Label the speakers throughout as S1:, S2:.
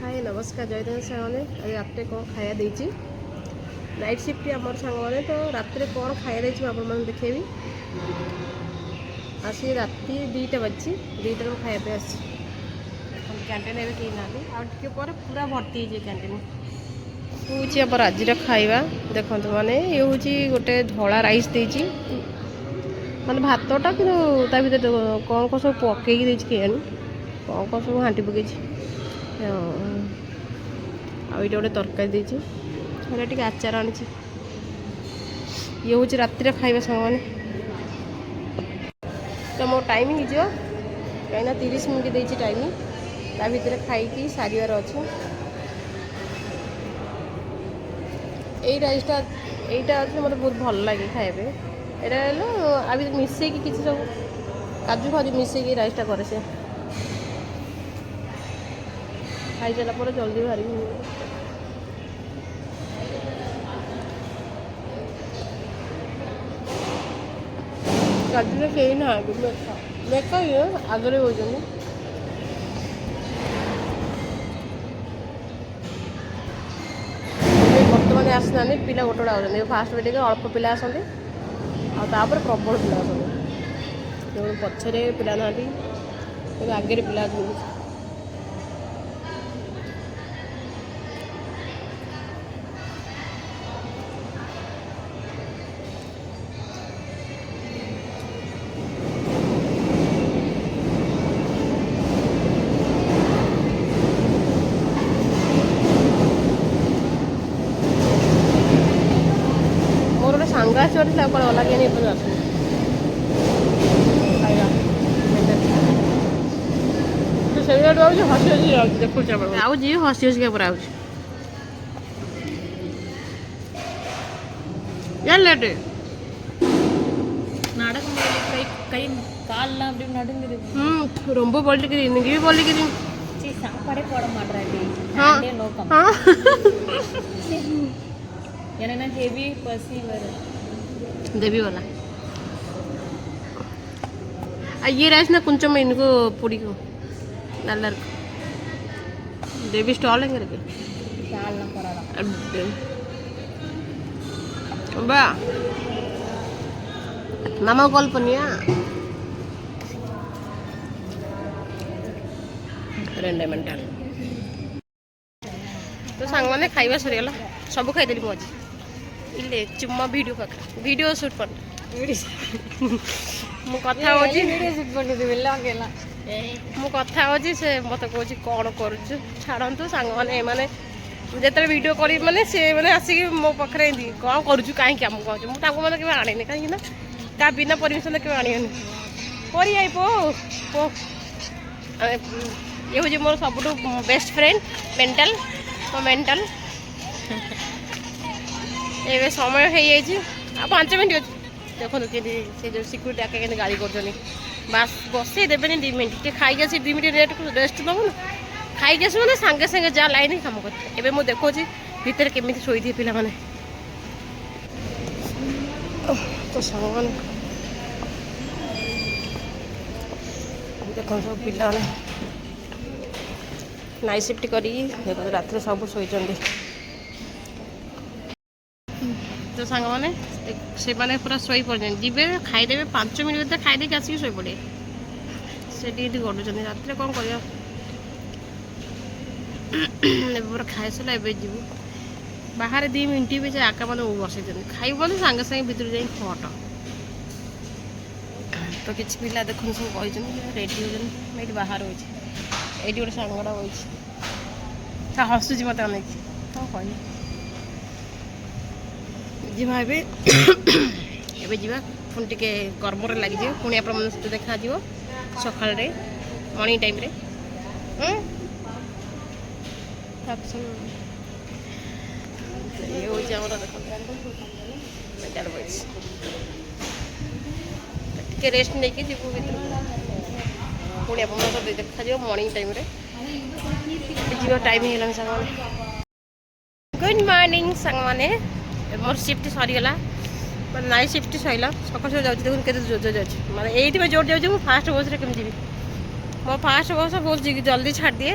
S1: हाय नमस्कार जय जगन्नाथ साଙ୍ଗने आज रात कौन खाया देती नाइट शिफ्ट आम सांग मैंने तो रात कौन खाया देती आप देखेबी आसी राति 2टा बजी 2टार खाया आस कैंटीन एवं कहीं ना आगे पूरा भर्ती है कैंटीन हूँ आम आज खाଇବା देखो मैंने ये हूँ गोटे धला राइस देती मैंने भातटा कि कौन कौन सब पकईकी देती केजानी कौन कौन सब घाटी पकई आईटा गोटे तरकारी देती आचार आनी ये हूँ रातिर खाଇବା सामान तो मो टाइमिंग हो कहीं 30 मिनट देती टाइमिंग ता भर खाई सारार अच्छे यही राइसटा यहीटा अच्छे मतलब बहुत भल लगे खाइबे यहाँ आ मिसई किसी सब काजू फाजू मिसई राइसटा करे से खाई सारा पर जल्दी बाहर काजू कहीं ना मेका ही आगे हो बर्तमान आसना पिला गोटे गोटे आते फास्ट वे अल्प पिला आसते आपर प्रबल पिला आसते पछरे पिला ना आगे पिला सांग आसला गला कि नहीं आस से हसी हसी देखो आउजी हसी हसी पर आउज लेट ரொம்ப பள்ளிக்குது இன்னைக்கு பள்ளிக்குது
S2: சாப்பாடே போட மாட்டேறாடி ஏன்னா ஹெவி பசி வரும்
S1: देवी वाला ये राइस ना कुछ इनको पुड़ी को नल्ला देवी स्टॉल है करके बा मामा कॉल पनिया रेंडे मेंटल तो सांग मैंने खाइबा सरीगला सब खाईदेली मज इले चुम्मा वीडियो शूट कर मु कथा होजी वीडियो शूट कर दे बेला अकेला मु कथा होजी से मते कहूची कोन करूछु छाड़ंतु सांग माने जेतरे वीडियो करी माने से माने आसी मो पखरे दी कोन करूछु काहे कि हम कहूछु मु ताको माने के आने काहे ना का बिना परमिशन के आनियनि करी आई पो ये होजी मोर सबटू बेस्ट फ्रेंड मेंटल ये समय हो 5 मिनट अच्छे देखो कि जो सिक्यूरीटी आके गाड़ी कर बास बसई देवे 2 मिनट खाई 2 मिनट रेस्ट दब ना खाई मैंने सांगे सांगे जा लाइन कम कर मुझे देखो भितर केमी शोई थे पिला माने तो सांग देख सब पिला नाइट शिफ्ट कर रात सब शोचंदी तो सांग मैंने से मैंने पूरा शोई पड़े जी खाईदे 5 मिनट भर खाईदे आसिक शोई पड़े से गड़ुच्च रात कौन कर पूरा खाई सारा एवं जीव बाहर 2 मिनट भी से आका मैंने बसई खाई बोले सांगे सांगे भितर जा खट तो किसी पिला देख सब कही रेडी हो बाहर हो गोटे सांगटा हो हसुची मत अनेक कौन कह जीवा एवं जीवा पुणी टे कर्म लगे पुणी आप सहित देखा सकाल मॉर्निंग टाइम रे ये हूँ टे रेस्ट नहीं जीव पुणी आप सहित देखा मॉर्निंग टाइम रे जीवा टाइम है सांग गुड मॉर्निंग सांग मैंने मोर शिफ्ट सरीगला नाइट शिफ्ट सैला सकाल सकाल जाऊँ देखो के जोर जाऊँ मतलब ये जोर जाऊँ मुझे फास्ट बस रे कमी जी मो फास्ट बस बहुत जल्दी छाड़ दिए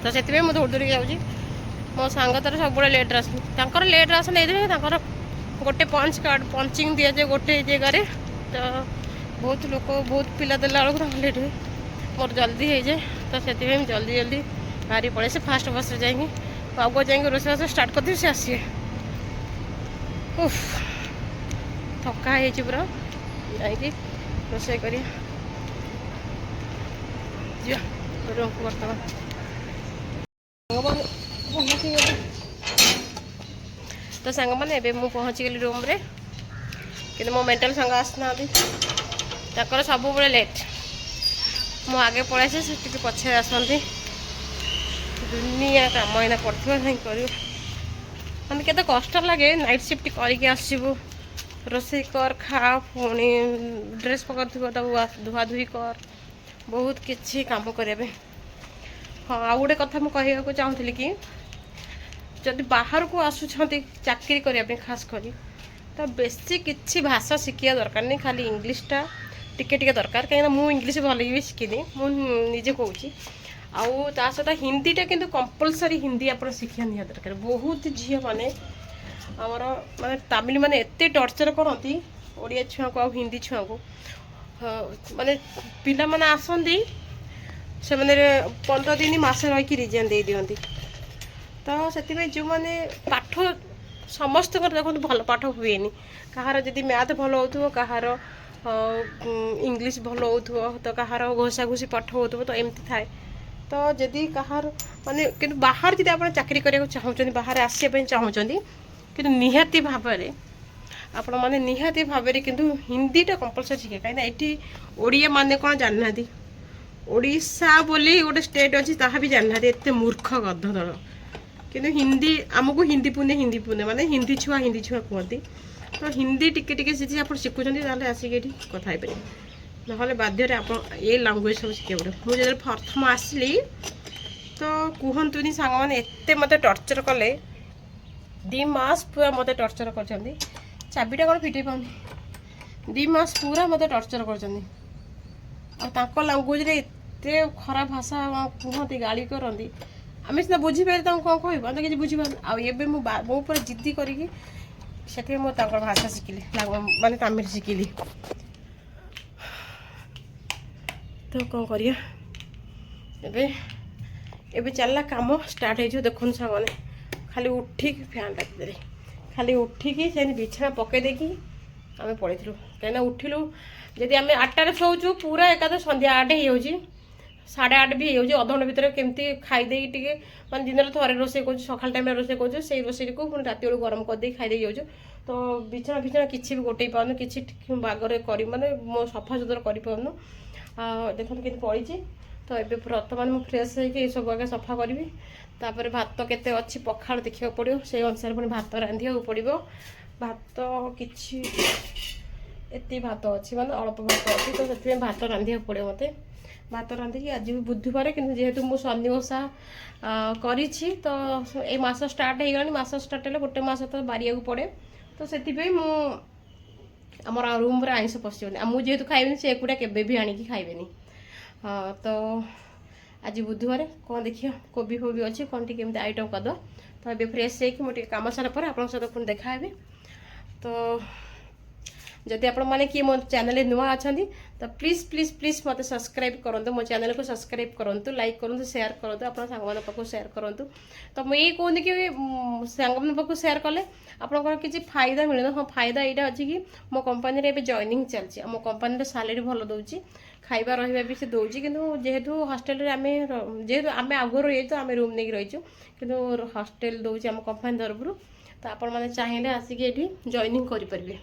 S1: ତ ସେଥିପାଇଁ ମୁଁ ଦୌଡ଼ି ଦୌଡ଼ିକି ଯାଉଛି। ମୋ ସାଙ୍ଗ ତାର ସବୁବେଳେ ଲେଟ୍ରେ ଆସନ୍ତି, ତାଙ୍କର ଲେଟ୍ରେ ଆସନ୍ତି ଏଇଥିପାଇଁ ତାଙ୍କର ଗୋଟେ ପଞ୍ଚ କାର୍ଡ଼ ପଞ୍ଚିଂ ଦିଆଯାଏ ଗୋଟେ ଜାଗାରେ। ତ ବହୁତ ଲୋକ ବହୁତ ପିଲା ଦେଲା ବେଳକୁ ତାଙ୍କ ଲେଟ୍ ହୁଏ, ମୋର ଜଲ୍ଦି ହେଇଯାଏ। ତ ସେଥିପାଇଁ ମୁଁ ଜଲ୍ଦି ଜଲ୍ଦି ବାହାରି ପଳେଇ ସେ ଫାଷ୍ଟ ବସ୍ରେ ଯାଇକି ଆଗ ଯାଇକି ରୋଷେଇବାସ ଷ୍ଟାର୍ଟ କରିଦେବି, ସେ ଆସିବେ। ଉଫ୍ ଥକା ହେଇଯାଇଛି ପୁରା, ଯାଇକି ରୋଷେଇ କରିବା ଯିବା ରୁମ୍କୁ। ବର୍ତ୍ତମାନ ତ ସାଙ୍ଗମାନେ ଏବେ ମୁଁ ପହଞ୍ଚିଗଲି ରୁମ୍ରେ, କିନ୍ତୁ ମୋ ମେଣ୍ଟାଲ୍ ସାଙ୍ଗ ଆସିନାହାନ୍ତି, ତାଙ୍କର ସବୁବେଳେ ଲେଟ୍। ମୁଁ ଆଗେ ପଳେଇ ଆସେ, ସେ ଟିକେ ପଛରେ ଆସନ୍ତି। ଦୁନିଆ କାମ ଏଇନା ପଡ଼ିଥିବ କାହିଁ କରିବ, ମାନେ କେତେ କଷ୍ଟ ଲାଗେ। ନାଇଟ୍ ସିଫ୍ଟ କରିକି ଆସିବୁ, ରୋଷେଇ କର, ଖା, ପୁଣି ଡ୍ରେସ୍ ପକାଉଥିବ ତାକୁ ଧୁଆଧୁଇ କର, ବହୁତ କିଛି କାମ କରିବା ପାଇଁ। ହଁ, ଆଉ ଗୋଟେ କଥା ମୁଁ କହିବାକୁ ଚାହୁଁଥିଲି କି ଯଦି ବାହାରକୁ ଆସୁଛନ୍ତି ଚାକିରି କରିବା ପାଇଁ ଖାସ୍ କରି, ତ ବେଶୀ କିଛି ଭାଷା ଶିଖିବା ଦରକାର ନାହିଁ, ଖାଲି ଇଂଲିଶଟା ଟିକେ ଟିକେ ଦରକାର। କାହିଁକିନା ମୁଁ ଇଂଲିଶ ଭଲକି ବି ଶିଖିନି, ମୁଁ ନିଜେ କହୁଛି। ଆଉ ତା ସହିତ ହିନ୍ଦୀଟା କିନ୍ତୁ କମ୍ପଲସରି ହିନ୍ଦୀ ଆପଣ ଶିଖିବା ନିହାତି ଦରକାର। ବହୁତ ଝିଅମାନେ ଆମର ମାନେ ତାମିଲ ମାନେ ଏତେ ଟର୍ଚର କରନ୍ତି ଓଡ଼ିଆ ଛୁଆଙ୍କୁ ଆଉ ହିନ୍ଦୀ ଛୁଆଙ୍କୁ। ମାନେ ପିଲାମାନେ ଆସନ୍ତି, ସେମାନେ 15 ଦିନ ମାସେ ରହିକି ରିଜାଇନ୍ ଦେଇ ଦିଅନ୍ତି। ତ ସେଥିପାଇଁ ଯେଉଁମାନେ ପାଠ ସମସ୍ତଙ୍କର ଦେଖନ୍ତୁ ଭଲ ପାଠ ହୁଏନି, କାହାର ଯଦି ମ୍ୟାଥ୍ ଭଲ ହେଉଥିବ, କାହାର ଇଂଲିଶ ଭଲ ହେଉଥିବ, ତ କାହାର ଘୋଷାଘୋଷି ପାଠ ହେଉଥିବ, ତ ଏମିତି ଥାଏ। ତ ଯଦି କାହାର ମାନେ କିନ୍ତୁ ବାହାରେ ଯଦି ଆପଣ ଚାକିରି କରିବାକୁ ଚାହୁଁଛନ୍ତି, ବାହାରେ ଆସିବା ପାଇଁ ଚାହୁଁଛନ୍ତି, କିନ୍ତୁ ନିହାତି ଭାବରେ ଆପଣମାନେ ନିହାତି ଭାବରେ କିନ୍ତୁ ହିନ୍ଦୀଟା କମ୍ପଲସରି ଶିଖିବେ। କାହିଁକିନା ଏଠି ଓଡ଼ିଆ ମାନେ କ'ଣ ଜାଣିନାହାନ୍ତି, ଓଡ଼ିଶା ବୋଲି ଗୋଟେ ଷ୍ଟେଟ୍ ଅଛି ତାହା ବି ଜାଣିନାହାନ୍ତି, ଏତେ ମୂର୍ଖ ଗଧ ଦଳ। କିନ୍ତୁ ହିନ୍ଦୀ ଆମକୁ ହିନ୍ଦୀ ପୁନେ ମାନେ ହିନ୍ଦୀ ଛୁଆ କୁହନ୍ତି। ତ ହିନ୍ଦୀ ଟିକେ ଟିକେ ଯଦି ଆପଣ ଶିଖୁଛନ୍ତି ତାହେଲେ ଆସିକି ଏଠି କଥା ହେଇପାରିବେ, ନହେଲେ ବାଧ୍ୟରେ ଆପଣ ଏ ଲାଙ୍ଗୁଏଜ୍ ସବୁ ଶିଖିବାକୁ ପଡ଼ିବ। ମୁଁ ଯେତେବେଳେ ପ୍ରଥମ ଆସିଲି ତ କୁହନ୍ତୁନି ସାଙ୍ଗମାନେ ଏତେ ମୋତେ ଟର୍ଚର କଲେ, 2 ମାସ ପୁରା ମୋତେ ଟର୍ଚର କରିଛନ୍ତି। ଚାବିଟା କ'ଣ ଫିଟେଇ ପାରୁନି, 2 ମାସ ପୁରା ମୋତେ ଟର୍ଚର କରିଛନ୍ତି। ଆଉ ତାଙ୍କ ଲାଙ୍ଗୁଏଜ୍ରେ ଏତେ ଖରାପ ଭାଷା କୁହନ୍ତି, ଗାଳି କରନ୍ତି। ଆମେ ସିନା ବୁଝିପାରିଲେ ତାଙ୍କୁ କ'ଣ କହିବୁ, ଆମେ ତ କିଛି ବୁଝିପାରୁନୁ। ଆଉ ଏବେ ମୁଁ ପୁରା ଜିଦ୍ଦି କରିକି ସେଥିପାଇଁ ମୁଁ ତାଙ୍କର ଭାଷା ଶିଖିଲି, ମାନେ ତାମିଲ ଶିଖିଲି। ତ କ'ଣ କରିବା, ଏବେ ଚାଲିଲା କାମ ଷ୍ଟାର୍ଟ ହେଇଯିବ। ଦେଖନ୍ତୁ ସାଙ୍ଗମାନେ, ଖାଲି ଉଠିକି ଫ୍ୟାନ୍ ଡାକିଦେଲି, ଖାଲି ଉଠିକି ସେମିତି ବିଛଣା ପକାଇ ଦେଇକି ଆମେ ପଳେଇଥିଲୁ। କାହିଁକିନା ଉଠିଲୁ ଯଦି ଆମେ 8ଟାରେ ଶୋଉଛୁ, ପୁରା ଏକାଥରେ ସନ୍ଧ୍ୟା 8 ହେଇଯାଉଛି, 8:30 ବି ହେଇଯାଉଛି। ଅଧଘଣ୍ଟା ଭିତରେ କେମିତି ଖାଇଦେଇକି ଟିକେ ମାନେ ଦିନରେ ଥରେ ରୋଷେଇ କରୁଛୁ, ସକାଳ ଟାଇମ୍ରେ ରୋଷେଇ କରୁଛୁ, ସେଇ ରୋଷେଇକୁ ପୁଣି ରାତି ବେଳକୁ ଗରମ କରିଦେଇ ଖାଇଦେଇ ଯାଉଛୁ। ତ ବିଛଣା କିଛି ବି ଗୋଟେଇ ପାରୁନୁ, କିଛି ବାଗରେ କରି ମାନେ ମୋ ସଫାସୁତୁରା କରିପାରୁନୁ। ଦେଖନ୍ତୁ କେମିତି ପଡ଼ିଛି। ତ ଏବେ ବର୍ତ୍ତମାନ ମୁଁ ଫ୍ରେଶ୍ ହେଇକି ଏସବୁ ଆଗେ ସଫା କରିବି। ତାପରେ ଭାତ କେତେ ଅଛି ପଖାଳ ଦେଖିବାକୁ ପଡ଼ିବ, ସେଇ ଅନୁସାରେ ପୁଣି ଭାତ ରାନ୍ଧିବାକୁ ପଡ଼ିବ। ଭାତ କିଛି ଏତିକି ଭାତ ଅଛି, ମାନେ ଅଳ୍ପ ଭାତ ଅଛି, ତ ସେଥିପାଇଁ ଭାତ ରାନ୍ଧିବାକୁ ପଡ଼ିବ ମୋତେ। ଭାତ ରାନ୍ଧିକି, ଆଜି ବି ବୁଧବାର, କିନ୍ତୁ ଯେହେତୁ ମୁଁ ଶନି ଓଷା କରିଛି, ତ ଏଇ ମାସ ଷ୍ଟାର୍ଟ ହେଇଗଲାଣି। ମାସ ଷ୍ଟାର୍ଟ ହେଲେ ଗୋଟେ ମାସ ତ ବାରିବାକୁ ପଡ଼େ, ତ ସେଥିପାଇଁ ମୁଁ ଆମର ରୁମ୍ରେ ଆଇଁଷ ପଶିବନି। ଆଉ ମୁଁ ଯେହେତୁ ଖାଇବିନି, ସେ ଏକୁଟିଆ କେବେ ବି ଆଣିକି ଖାଇବେନି। ତ ଆଜି ବୁଧବାର, କ'ଣ ଦେଖିବା କୋବି ଫୋବି ଅଛି, କ'ଣ ଟିକେ କେମିତି ଆଇଟମ୍ କରିଦେବା। ତ ଏବେ ଫ୍ରେଶ୍ ହେଇକି ମୁଁ ଟିକେ କାମ ସାରିଲା ପରେ ଆପଣଙ୍କ ସହିତ ପୁଣି ଦେଖା ହେବି। ତ ଯଦି ଆପଣମାନେ କିଏ ମୋ ଚ୍ୟାନେଲରେ ନୂଆ ଅଛନ୍ତି, ତ ପ୍ଲିଜ୍ ମୋତେ ସବସ୍କ୍ରାଇବ୍ କରନ୍ତୁ, ମୋ ଚ୍ୟାନେଲକୁ ସବସ୍କ୍ରାଇବ୍ କରନ୍ତୁ, ଲାଇକ୍ କରନ୍ତୁ, ସେୟାର କରନ୍ତୁ, ଆପଣ ସାଙ୍ଗମାନଙ୍କ ପାଖକୁ ସେୟାର କରନ୍ତୁ। ତ ମୁଁ ଏଇ କହୁନି କି ସାଙ୍ଗମାନଙ୍କ ପାଖକୁ ସେୟାର କଲେ ଆପଣଙ୍କର କିଛି ଫାଇଦା ମିଳିବ। ହଁ, ଫାଇଦା ଏଇଟା ଅଛି କି ମୋ କମ୍ପାନୀରେ ଏବେ ଜଏନିଂ ଚାଲିଛି, ଆଉ ମୋ କମ୍ପାନୀରେ ସାଲେରୀ ଭଲ ଦେଉଛି, ଖାଇବା ରହିବା ବି ସେ ଦେଉଛି। କିନ୍ତୁ ଯେହେତୁ ହଷ୍ଟେଲରେ ଯେହେତୁ ଆମେ ଆଗରୁ ରହିଛୁ, ଆମେ ରୁମ୍ ନେଇକି ରହିଛୁ, କିନ୍ତୁ ହଷ୍ଟେଲ ଦେଉଛି ଆମ କମ୍ପାନୀ ତରଫରୁ। ତ ଆପଣମାନେ ଚାହିଁଲେ ଆସିକି ଏଠି ଜଏନିଂ କରିପାରିବେ।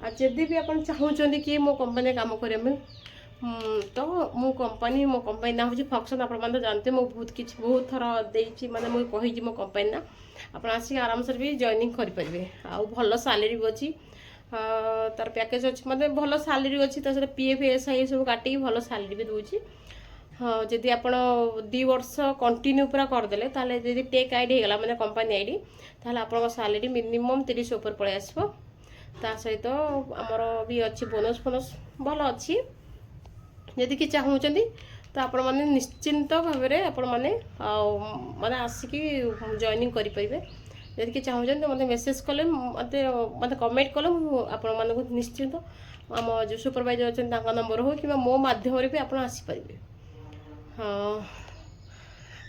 S1: ଆଉ ଯଦି ବି ଆପଣ ଚାହୁଁଛନ୍ତି କି ମୋ କମ୍ପାନୀରେ କାମ କରିବା ପାଇଁ, ତ ମୋ କମ୍ପାନୀ ନାଁ ହେଉଛି ଫକ୍ସନ୍। ଆପଣମାନେ ତ ଜାଣିଥିବେ, ମୁଁ ବହୁତ ଥର ଦେଇଛି, ମାନେ ମୁଁ କହିଛି ମୋ କମ୍ପାନୀ ନା। ଆପଣ ଆସିକି ଆରାମସରେ ବି ଜଏନିଂ କରିପାରିବେ। ଆଉ ଭଲ ସାଲେରୀ ବି ଅଛି, ତାର ପ୍ୟାକେଜ୍ ଅଛି, ମାନେ ଭଲ ସାଲେରୀ ଅଛି। ତା ସହିତ PF SI ସବୁ କାଟିକି ଭଲ ସାଲେରୀ ବି ଦେଉଛି। ହଁ, ଯଦି ଆପଣ 2 ବର୍ଷ କଣ୍ଟିନ୍ୟୁ ପୁରା କରିଦେଲେ, ତାହେଲେ ଯଦି ଟେକ୍ ଆଇଡ଼ି ହେଇଗଲା, ମାନେ କମ୍ପାନୀ ଆଇଡ଼ି, ତାହେଲେ ଆପଣଙ୍କ ସାଲେରୀ ମିନିମମ୍ 30 ଉପରେ ପଳେଇ ଆସିବ। ତା ସହିତ ଆମର ବି ଅଛି ବୋନସ୍ ଭଲ ଅଛି। ଯଦି କି ଚାହୁଁଛନ୍ତି ତ ଆପଣମାନେ ନିଶ୍ଚିନ୍ତ ଭାବରେ ଆପଣମାନେ ମାନେ ଆସିକି ଜଏନିଂ କରିପାରିବେ। ଯଦି କିଏ ଚାହୁଁଛନ୍ତି ମୋତେ ମେସେଜ୍ କଲେ ମୋତେ କମେଣ୍ଟ କଲେ ମୁଁ ଆପଣମାନଙ୍କୁ ନିଶ୍ଚିନ୍ତ ଆମ ଯେଉଁ ସୁପରଭାଇଜର୍ ଅଛନ୍ତି ତାଙ୍କ ନମ୍ବର ହଉ କିମ୍ବା ମୋ ମାଧ୍ୟମରେ ବି ଆପଣ ଆସିପାରିବେ। ହଁ,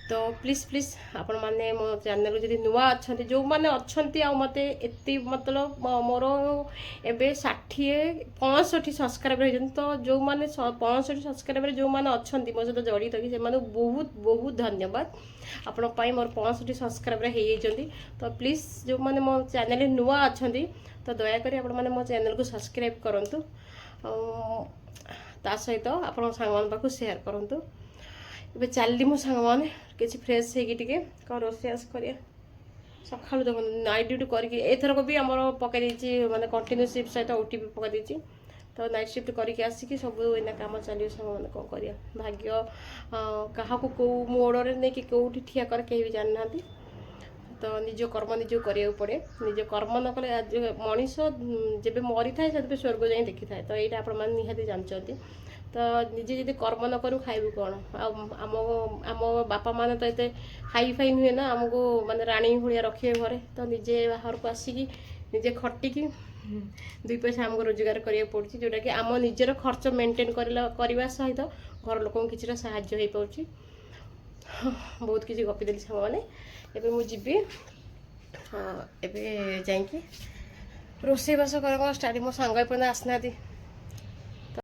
S1: ତ ପ୍ଲିଜ୍ ଆପଣମାନେ ମୋ ଚ୍ୟାନେଲକୁ ଯଦି ନୂଆ ଅଛନ୍ତି, ଯେଉଁମାନେ ଅଛନ୍ତି ଆଉ ମୋତେ ଏତେ ମତଲବ ମୋର ଏବେ 65 ସବସ୍କ୍ରାଇବର୍ ହେଇଛନ୍ତି, ତ ଯେଉଁମାନେ 65 ସବସ୍କ୍ରାଇବର୍ ଯେଉଁମାନେ ଅଛନ୍ତି ମୋ ସହିତ ଜଡ଼ିତ କି ସେମାନଙ୍କୁ ବହୁତ ଧନ୍ୟବାଦ। ଆପଣଙ୍କ ପାଇଁ ମୋର 65 ସବସ୍କ୍ରାଇବର୍ ହେଇଯାଇଛନ୍ତି। ତ ପ୍ଲିଜ୍ ଯେଉଁମାନେ ମୋ ଚ୍ୟାନେଲରେ ନୂଆ ଅଛନ୍ତି ତ ଦୟାକରି ଆପଣମାନେ ମୋ ଚ୍ୟାନେଲକୁ ସବସ୍କ୍ରାଇବ୍ କରନ୍ତୁ, ତା ସହିତ ଆପଣଙ୍କ ସାଙ୍ଗମାନଙ୍କ ପାଖକୁ ସେୟାର କରନ୍ତୁ। ଏବେ ଚାଲିଲି ମୋ ସାଙ୍ଗମାନେ କିଛି ଫ୍ରେଶ୍ ହେଇକି ଟିକେ କ'ଣ ରୋଷେଇବାସ କରିବା। ସକାଳୁ ଦେଖନ୍ତୁ ନାଇଟ୍ ଡ୍ୟୁଟି କରିକି ଏଥରକ ବି ଆମର ପକାଇ ଦେଇଛି, ମାନେ କଣ୍ଟିନ୍ୟୁ ସିଫ୍ଟ ସହିତ OT ବି ପକାଇ ଦେଇଛି। ତ ନାଇଟ୍ ସିଫ୍ଟ କରିକି ଆସିକି ସବୁ ଏଇନା କାମ ଚାଲିବ ସାଙ୍ଗମାନେ, କ'ଣ କରିବା। ଭାଗ୍ୟ କାହାକୁ କେଉଁ ମୋଡ଼ରେ ନେଇକି କେଉଁଠି ଠିଆ କରେ କେହି ବି ଜାଣିନାହାନ୍ତି। ତ ନିଜ କର୍ମ ନିଜକୁ କରିବାକୁ ପଡ଼େ। ନିଜ କର୍ମ ନ କଲେ ମଣିଷ ଯେବେ ମରିଥାଏ ସେତେବେଳେ ସ୍ୱର୍ଗ ଯାଇ ଦେଖିଥାଏ। ତ ଏଇଟା ଆପଣମାନେ ନିହାତି ଜାଣିଛନ୍ତି। ତ ନିଜେ ଯଦି କର୍ମ ନ କରୁ ଖାଇବୁ କ'ଣ। ଆଉ ଆମ ବାପା ମାନେ ତ ଏତେ ହାଇ ଫାଇ ନୁହେଁ ନା, ଆମକୁ ମାନେ ରାଣୀ ଭଳିଆ ରଖିବେ ଘରେ। ତ ନିଜେ ବାହାରକୁ ଆସିକି ନିଜେ ଖଟିକି 2 ପଇସା ଆମକୁ ରୋଜଗାର କରିବାକୁ ପଡ଼ୁଛି, ଯେଉଁଟାକି ଆମ ନିଜର ଖର୍ଚ୍ଚ ମେଣ୍ଟେନ୍ କରିବା ସହିତ ଘର ଲୋକଙ୍କୁ କିଛିଟା ସାହାଯ୍ୟ ହେଇପାରୁଛି। ବହୁତ କିଛି ଗପିଦେଲି ସାଙ୍ଗମାନେ। ଏବେ ମୁଁ ଯିବି, ଏବେ ଯାଇକି ରୋଷେଇବାସ କରିବା ଷ୍ଟାର୍ଟ। ମୋ ସାଙ୍ଗ ଏପର୍ଯ୍ୟନ୍ତ ଆସିନାହାନ୍ତି।